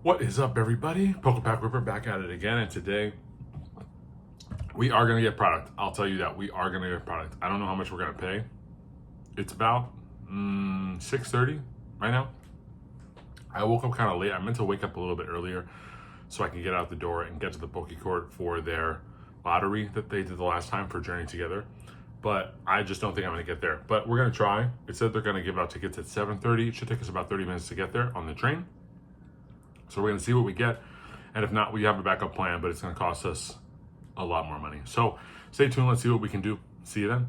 What is up, everybody? PokePack Ripper back at it again, and today we are going to get product. I'll tell you that we are going to get product. I don't know how much we're going to pay. It's about 6:30 right now. I woke up kind of late. I meant to wake up a little bit earlier so I can get out the door and get to the Pokecourt for their lottery that they did the last time for Journey Together. But I just don't think I'm going to get there. But we're going to try. It said they're going to give out tickets at 7:30. It should take us about 30 minutes to get there on the train. So we're going to see what we get. And if not, we have a backup plan, but it's going to cost us a lot more money. So stay tuned. Let's see what we can do. See you then.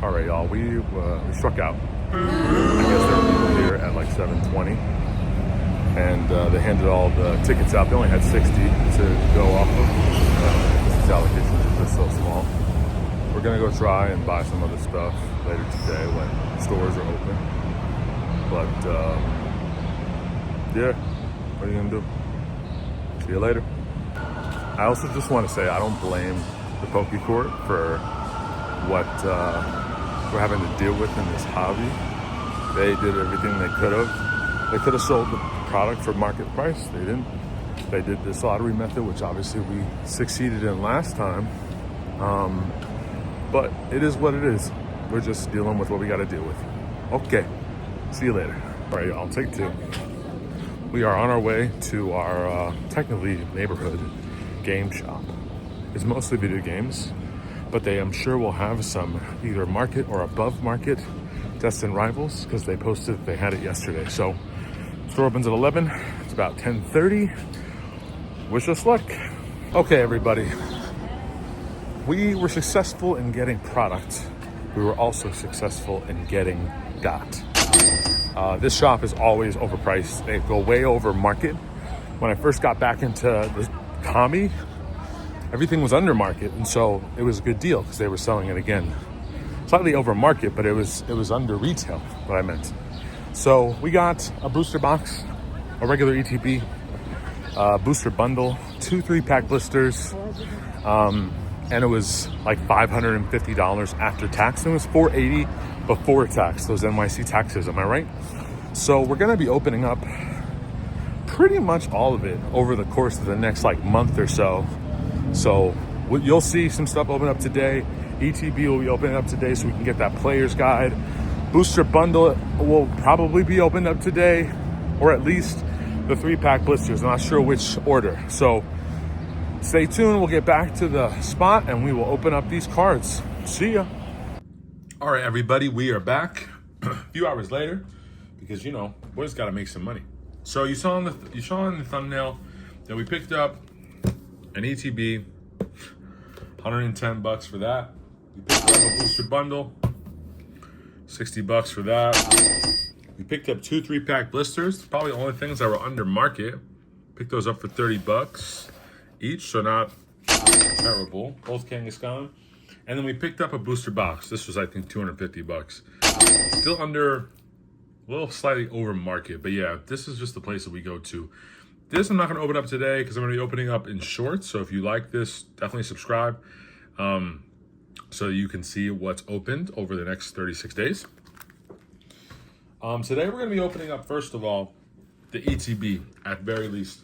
All right, y'all, we struck out. I guess there were people here at like 7:20, and they handed all the tickets out. They only had 60 to go off of. This allocation is just so small. We're gonna go try and buy some other stuff later today when stores are open. But yeah, what are you gonna do? See you later. I also just want to say I don't blame the Pokecourt for what we're having to deal with in this hobby. They did everything they could have. They could have sold the product for market price. They didn't. They did this lottery method, which obviously we succeeded in last time. But it is what it is. We're just dealing with what we got to deal with. Okay, see you later. All right, y'all, take two. We are on our way to our technically neighborhood game shop. It's mostly video games, but they, I'm sure, will have some either market or above market Destined Rivals because they posted they had it yesterday. So store opens at 11. It's about 10:30. Wish us luck. Okay, everybody. We were successful in getting product. We were also successful in getting dot. This shop is always overpriced. They go way over market. When I first got back into the Kami, everything was under market, and so it was a good deal because they were selling it again slightly over market, but it was under retail, what I meant. So we got a booster box, a regular ETB, booster bundle, 2 3-pack blisters, and it was like $550 after tax, and it was $480 before tax, those NYC taxes, am I right? So we're gonna be opening up pretty much all of it over the course of the next like month or so. So you'll see some stuff open up today. ETB will be opening up today so we can get that player's guide. Booster bundle will probably be opened up today, or at least the 3-pack blisters. I'm not sure which order. So stay tuned. We'll get back to the spot and we will open up these cards. See ya. All right, everybody, we are back a few hours later because, you know, boys got to make some money. So you saw in the thumbnail that we picked up an ETB, $110 for that. We picked up a booster bundle, $60 for that. We picked up 2 3-pack blisters, probably the only things that were under market. Picked those up for $30 each, so not terrible. Both Kangaskhan. And then we picked up a booster box. This was, I think, $250. Still under, a little slightly over market, but yeah, this is just the place that we go to. This I'm not going to open up today because I'm going to be opening up in shorts. So if you like this, definitely subscribe so you can see what's opened over the next 36 days. Today we're going to be opening up, first of all, the ETB at very least.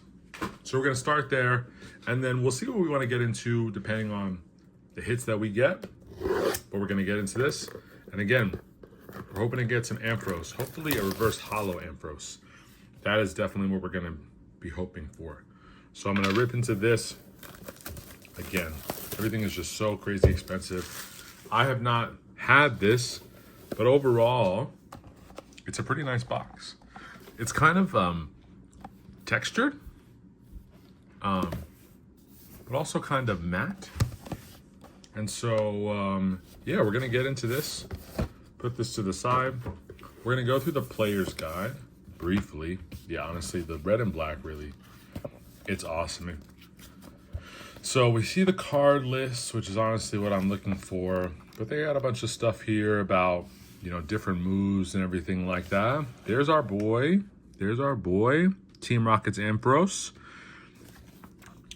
So we're going to start there, and then we'll see what we want to get into depending on the hits that we get. But we're going to get into this. And again, We're hoping to get some Ampharos, hopefully a reverse hollow Ampharos. That is definitely what we're gonna be hoping for. So I'm gonna rip into this. Again, everything is just so crazy expensive. I have not had this, but overall, it's a pretty nice box. It's kind of textured, but also kind of matte. And so, yeah, we're gonna get into this, put this to the side. We're gonna go through the player's guide briefly. Yeah, honestly, the red and black really, it's awesome. So we see the card list, which is honestly what I'm looking for, but they got a bunch of stuff here about, you know, different moves and everything like that. There's our boy, Team Rocket's Ampharos.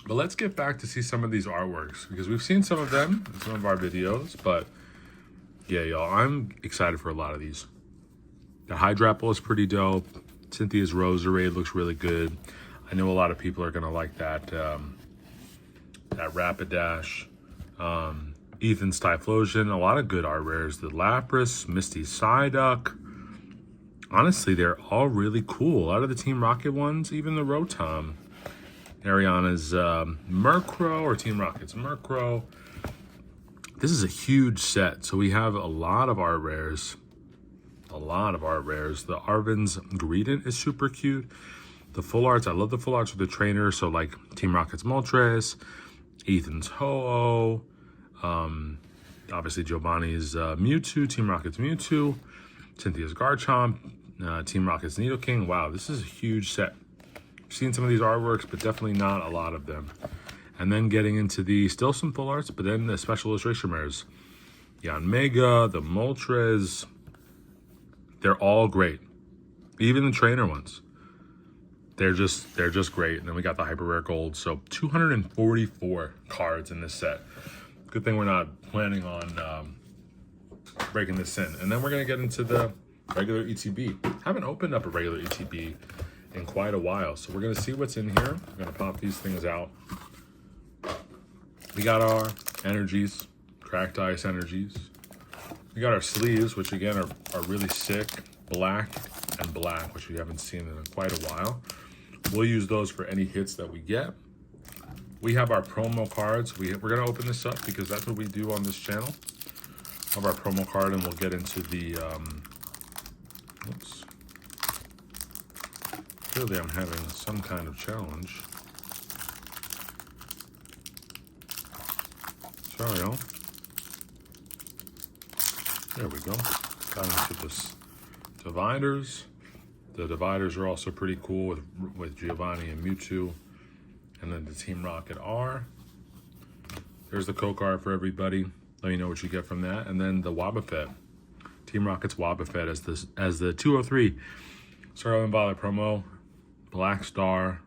But let's get back to see some of these artworks, because we've seen some of them in some of our videos, but yeah, y'all, I'm excited for a lot of these. The Hydrapple is pretty dope. Cynthia's Roserade looks really good. I know a lot of people are gonna like that, that Rapidash. Ethan's Typhlosion, a lot of good art rares. The Lapras, Misty Psyduck. Honestly, they're all really cool. A lot of the Team Rocket ones, even the Rotom. Ariana's Murkrow, or Team Rocket's Murkrow. This is a huge set, so we have a lot of art rares. The Arven's Greedent is super cute. The full arts, I love the full arts with the trainer, so like Team Rocket's Moltres, Ethan's Ho-Oh, obviously Giovanni's Mewtwo, Team Rocket's Mewtwo, Cynthia's Garchomp, Team Rocket's Nidoking. Wow, this is a huge set. I've seen some of these artworks, but definitely not a lot of them. And then getting into the, still some full arts, but then the special illustration rares. Yanmega, the Moltres, they're all great. Even the trainer ones. They're just great. And then we got the Hyper Rare Gold. So 244 cards in this set. Good thing we're not planning on breaking this in. And then we're gonna get into the regular ETB. Haven't opened up a regular ETB in quite a while. So we're gonna see what's in here. We're gonna pop these things out. We got our energies, cracked ice energies. We got our sleeves, which again are really sick. Black and black, which we haven't seen in quite a while. We'll use those for any hits that we get. We have our promo cards. We're gonna open this up because that's what we do on this channel. Have our promo card, and we'll get into the, oops. Clearly I'm having some kind of challenge. Sorry, y'all. There we go. Got into this dividers. The dividers are also pretty cool with Giovanni and Mewtwo. And then the Team Rocket R. There's the code card for everybody. Let me know what you get from that. And then the Wobbuffet. Team Rocket's Wobbuffet as the 203 Scarlet Violet promo. Black Star.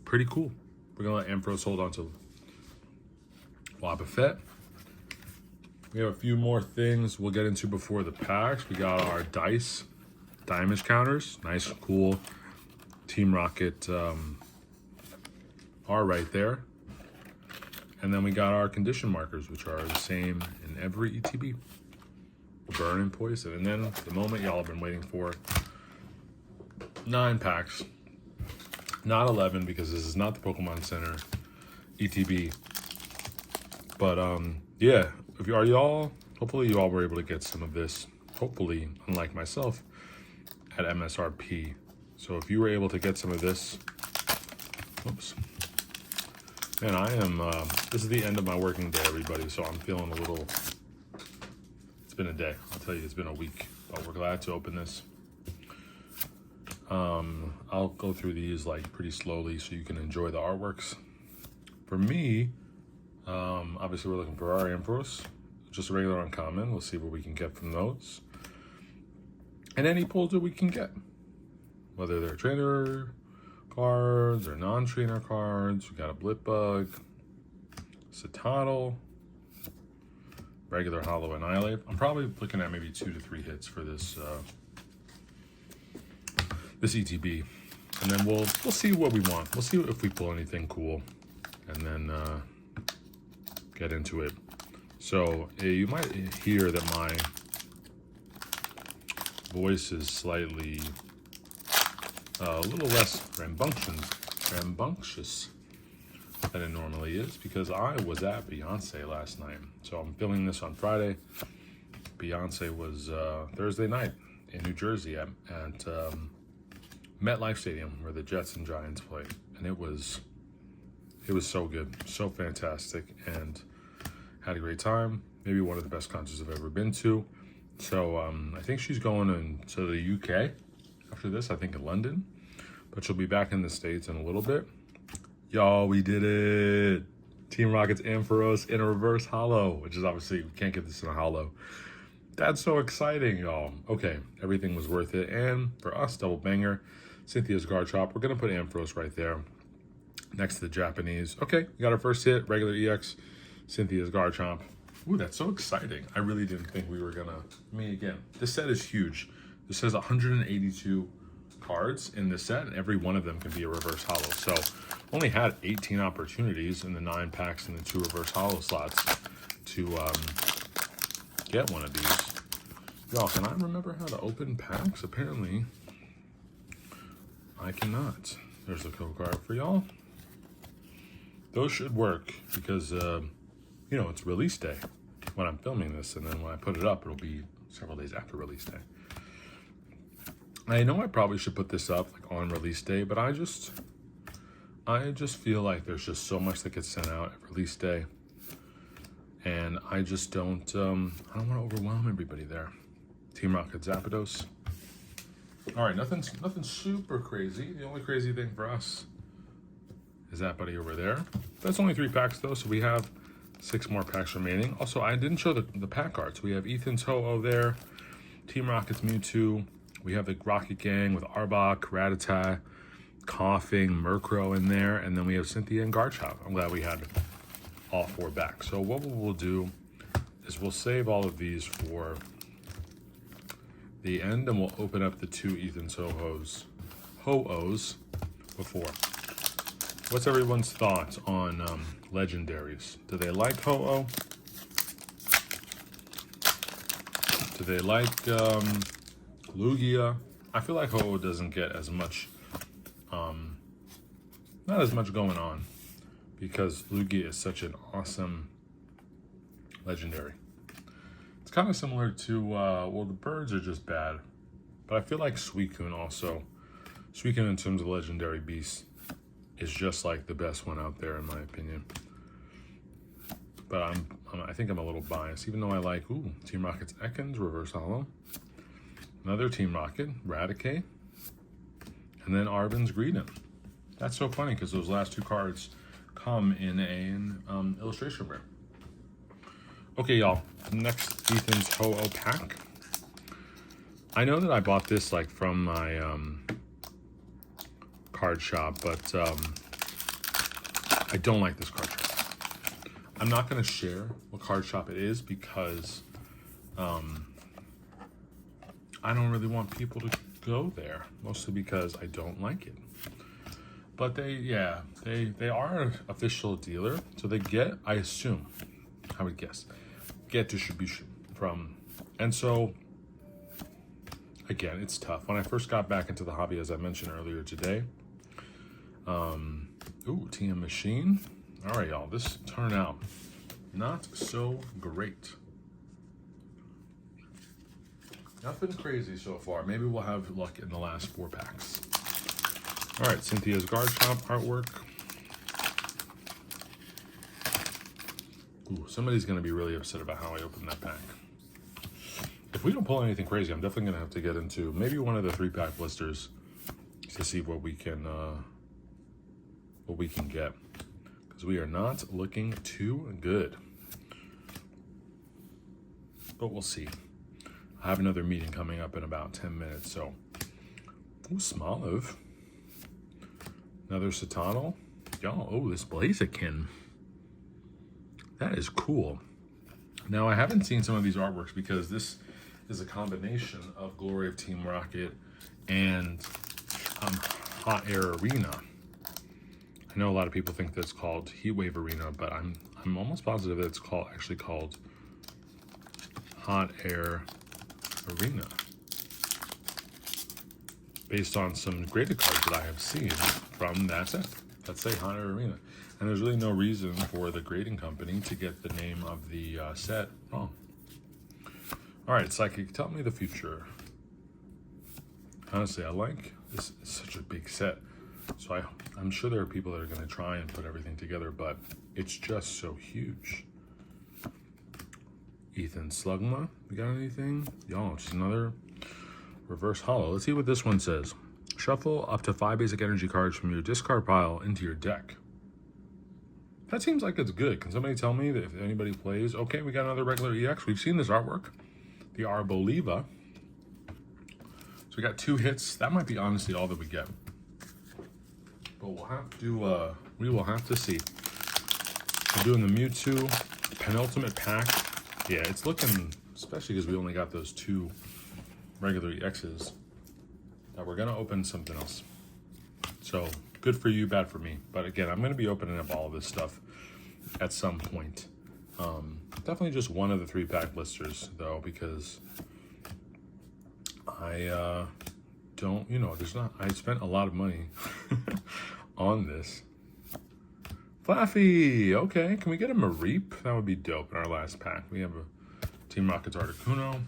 Pretty cool. We're gonna let Ampharos hold on to Wobbuffet. We have a few more things we'll get into before the packs. We got our dice, damage counters. Nice, cool Team Rocket R right there. And then we got our condition markers, which are the same in every ETB. Burn and Poison. And then the moment y'all have been waiting for. 9 packs. Not 11, because this is not the Pokemon Center ETB. But yeah, if you are y'all, hopefully you all were able to get some of this, hopefully, unlike myself, at MSRP. So if you were able to get some of this, oops. Man, I am, this is the end of my working day, everybody, so I'm feeling a little, it's been a day. I'll tell you, it's been a week, but we're glad to open this. I'll go through these like pretty slowly so you can enjoy the artworks. For me, obviously we're looking for our Ampharos, just a regular uncommon. We'll see what we can get from those. And any pulls that we can get, whether they're trainer cards or non-trainer cards. We got a Blipbug, Citadel, regular Hollow Annihilate. I'm probably looking at maybe 2 to 3 hits for this this ETB, and then we'll see what we want. We'll see if we pull anything cool, and then get into it. So you might hear that my voice is slightly a little less rambunctious than it normally is because I was at Beyonce last night. So I'm filming this on Friday. Beyonce was Thursday night in New Jersey at MetLife Stadium where the Jets and Giants played, and it was so good, so fantastic, and had a great time. Maybe one of the best concerts I've ever been to. So I think she's going to the UK after this, I think in London, but she'll be back in the States in a little bit. Y'all, we did it. Team Rocket's Ampharos in a reverse holo, which is obviously, we can't get this in a holo. That's so exciting, y'all. Okay, everything was worth it. And for us, double banger, Cynthia's Garchomp. We're going to put Ampharos right there next to the Japanese. Okay, we got our first hit, regular EX, Cynthia's Garchomp. Ooh, that's so exciting. I really didn't think we were going to, again, this set is huge. This has 182 cards in this set, and every one of them can be a reverse holo. So only had 18 opportunities in the 9 packs and the 2 reverse holo slots to get one of these. Y'all, can I remember how to open packs? Apparently, I cannot. There's a code card for y'all. Those should work because, it's release day when I'm filming this, and then when I put it up, it'll be several days after release day. I know I probably should put this up on release day, but I just feel like there's just so much that gets sent out at release day, and I just don't I don't want to overwhelm everybody there. Team Rocket Zapdos. All right, nothing super crazy. The only crazy thing for us is that buddy over there. That's only 3 packs though, so we have 6 more packs remaining. Also, I didn't show the pack arts. We have Ethan's Ho-Oh there, Team Rocket's Mewtwo. We have the Rocket Gang with Arbok, Rattata, Coughing, Murkrow in there, and then we have Cynthia and Garchomp. I'm glad we had all 4 back. So what we'll do is we'll save all of these for the end, and we'll open up the 2 Ethan's Ho-Ohs before. What's everyone's thoughts on legendaries? Do they like Ho-Oh? Do they like Lugia? I feel like Ho-Oh doesn't get as much, not as much going on because Lugia is such an awesome legendary. It's kind of similar to, well, the birds are just bad, but I feel like Suicune also. Suicune in terms of legendary beasts is just like the best one out there in my opinion. But I think I'm a little biased, even though I like, Team Rocket's Ekans, reverse holo. Another Team Rocket, Raticate, and then Arven's Greedent. That's so funny because those last 2 cards come in an illustration rare. Okay, y'all, next Ethan's Ho-Oh pack. I know that I bought this like from my card shop, but I don't like this card shop. I'm not going to share what card shop it is because I don't really want people to go there, mostly because I don't like it. But they are an official dealer, so they get, I assume, I would guess, get distribution from. And so, again, it's tough. When I first got back into the hobby, as I mentioned earlier today, TM Machine. All right, y'all, this turned out not so great. Nothing crazy so far. Maybe we'll have luck in the last 4 packs. All right, Cynthia's Garchomp artwork. Ooh, somebody's going to be really upset about how I opened that pack. If we don't pull anything crazy, I'm definitely going to have to get into maybe one of the 3-pack blisters to see what we can get, because we are not looking too good. But we'll see. I have another meeting coming up in about 10 minutes, so. Ooh, Smoliv. Another Citadel. Y'all, this Blaziken. That is cool. Now, I haven't seen some of these artworks because this is a combination of Glory of Team Rocket and Hot Air Arena. I know a lot of people think that's called Heatwave Arena, but I'm almost positive that it's actually called Hot Air Arena. based on some graded cards that I have seen from that set that say Haunted Arena. And there's really no reason for the grading company to get the name of the set wrong. All right, Psychic, tell me the future. Honestly, I like this. It's such a big set. So I'm sure there are people that are going to try and put everything together, but it's just so huge. Ethan Slugma, you got anything? Y'all, just another reverse holo. Let's see what this one says. Shuffle up to 5 basic energy cards from your discard pile into your deck. That seems like it's good. Can somebody tell me that if anybody plays? Okay, we got another regular EX. We've seen this artwork. The Arboliva. So we got 2 hits. That might be honestly all that we get. But we'll have to, we will have to see. We're doing the Mewtwo penultimate pack. Yeah, it's looking, especially because we only got those 2 regular EXs, that we're gonna open something else. So good for you, bad for me. But again, I'm gonna be opening up all of this stuff at some point. Definitely just one of the 3-pack blisters though, because I don't, you know, I spent a lot of money on this. Flaffy, okay, can we get him a Reap? That would be dope in our last pack. We have a Team Rocket's Articuno.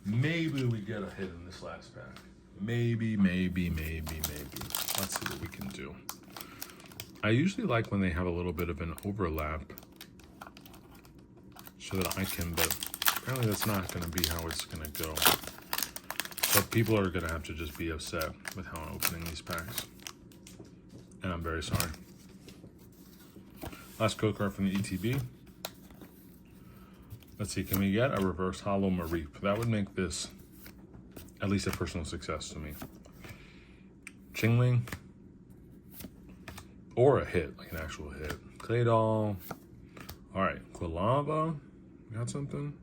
Maybe we get a hit in this last pack. Maybe. Let's see what we can do. I usually like when they have a little bit of an overlap so that I can, but apparently that's not gonna be how it's gonna go. So people are gonna have to just be upset with how I'm opening these packs. And I'm very sorry. Last code card from the ETB. Let's see, can we get a reverse holo Mareep? That would make this at least a personal success to me. Chingling. Or a hit, like an actual hit. Claydol. All right, Quilava. Got something?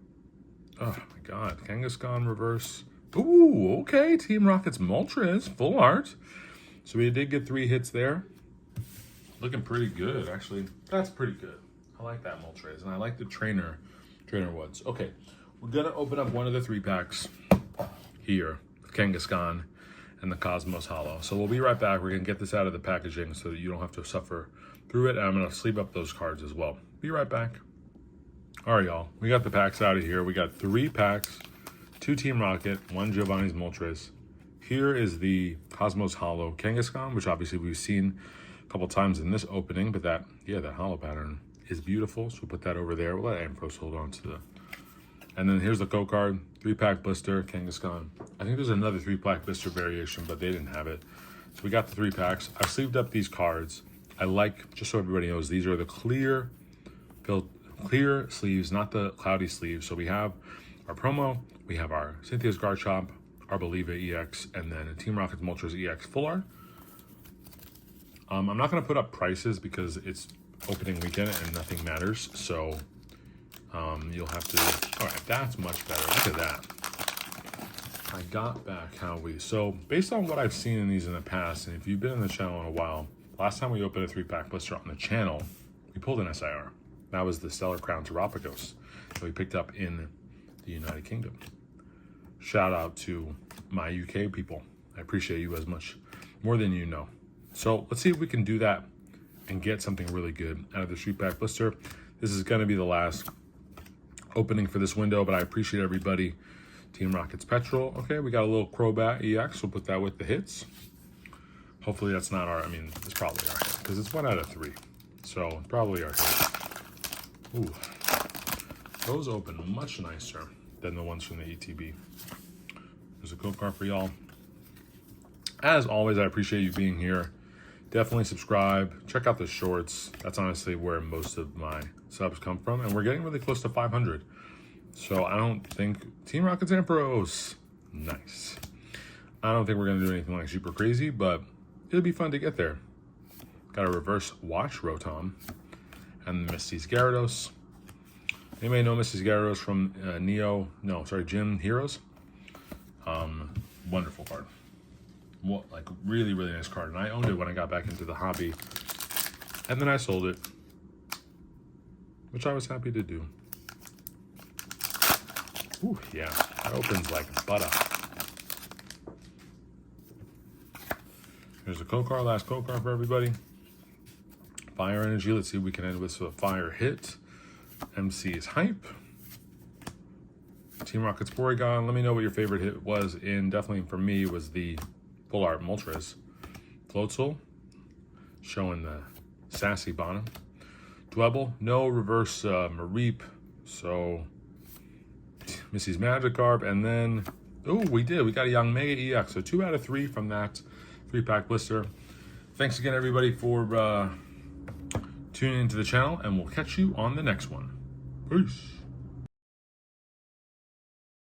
Oh my God, Kangaskhan reverse. Ooh, okay, Team Rocket's Moltres, full art. So we did get 3 hits there. Looking pretty good, actually. That's pretty good. I like that Moltres, and I like the Trainer Woods. Okay, we're gonna open up one of the 3 packs here, Kangaskhan and the Cosmos Holo. So we'll be right back. We're gonna get this out of the packaging so that you don't have to suffer through it. And I'm gonna sleeve up those cards as well. Be right back. All right, y'all. We got the packs out of here. We got 3 packs, 2 Team Rocket, 1 Giovanni's Moltres. Here is the Cosmos Holo Kangaskhan, which obviously we've seen a couple times in this opening, but that holo pattern is beautiful. So we'll put that over there. We'll let Ampros hold on to the. And then here's the code card, 3-pack blister, Kangaskhan. I think there's another 3-pack blister variation, but they didn't have it. So we got the 3 packs. I sleeved up these cards. I like, just so everybody knows, these are the clear sleeves, not the cloudy sleeves. So we have our promo, we have our Cynthia's Garchomp, our Believe EX, and then a Team Rocket's Moltres EX full art. I'm not going to put up prices because it's opening weekend and nothing matters. So you'll have to. All right, that's much better. Look at that. I got back Howie. So based on what I've seen in these in the past, and if you've been in the channel in a while, last time we opened a 3-pack blister on the channel, we pulled an SIR. That was the Stellar Crown Terapagos that we picked up in the United Kingdom. Shout out to my UK people. I appreciate you as much, more than you know. So let's see if we can do that and get something really good out of the 3-pack blister. This is going to be the last opening for this window, but I appreciate everybody. Team Rocket's Petrol. Okay, we got a little Crobat EX. We'll put that with the hits. Hopefully that's not our, it's probably our hit because it's 1 out of 3. So probably our hit. Ooh, those open much nicer than the ones from the ETB. There's a code card for y'all. As always, I appreciate you being here. Definitely subscribe. Check out the shorts. That's honestly where most of my subs come from. And we're getting really close to 500. So I don't think Team Rocket's Ampros. Nice. I don't think we're going to do anything like super crazy, but it'll be fun to get there. Got a reverse watch Rotom and Misty's Gyarados. Anybody know Misty's Gyarados from Gym Heroes? Wonderful card. Like really, really nice card. And I owned it when I got back into the hobby. And then I sold it, which I was happy to do. Ooh, yeah, that opens like butter. Here's a code card, last code card for everybody. Fire Energy. Let's see if we can end with a fire hit. MC is Hype. Team Rocket's Porygon. Let me know what your favorite hit was. And definitely for me was the Full Art Moltres. Floatzel, showing the sassy bottom. Dwebble, no reverse Mareep. So Missy's Magikarp. And then, we got a Young Mega EX. So 2 out of 3 from that 3-pack blister. Thanks again, everybody, for tuning into the channel, and we'll catch you on the next one. Peace.